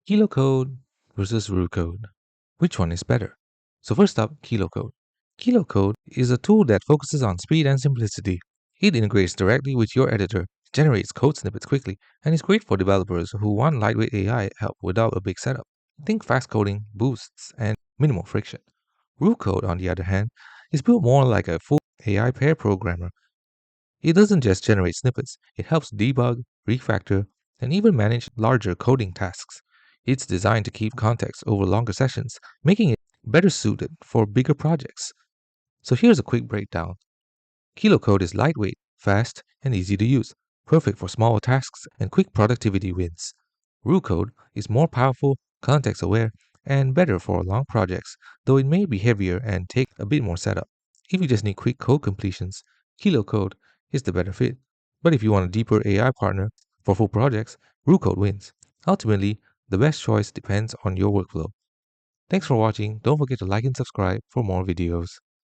Kilocode versus rule code. Which one is better? So first up, Kilocode. Kilocode is a tool that focuses on speed and simplicity. It integrates directly with your editor, generates code snippets quickly, and is great for developers who want lightweight AI help without a big setup. Think fast coding, boosts, and minimal friction. Rule code, on the other hand, is built more like a full AI pair programmer. It doesn't just generate snippets, it helps debug, refactor, and even manage larger coding tasks. It's designed to keep context over longer sessions, making it better suited for bigger projects. So here's a quick breakdown. Kilocode is lightweight, fast, and easy to use, perfect for small tasks and quick productivity wins. Code is more powerful, context aware, and better for long projects, though it may be heavier and take a bit more setup. If you just need quick code completions, Kilocode is the better fit. But if you want a deeper AI partner for full projects, Code wins. Ultimately, the best choice depends on your workflow. Thanks for watching. Don't forget to like and subscribe for more videos.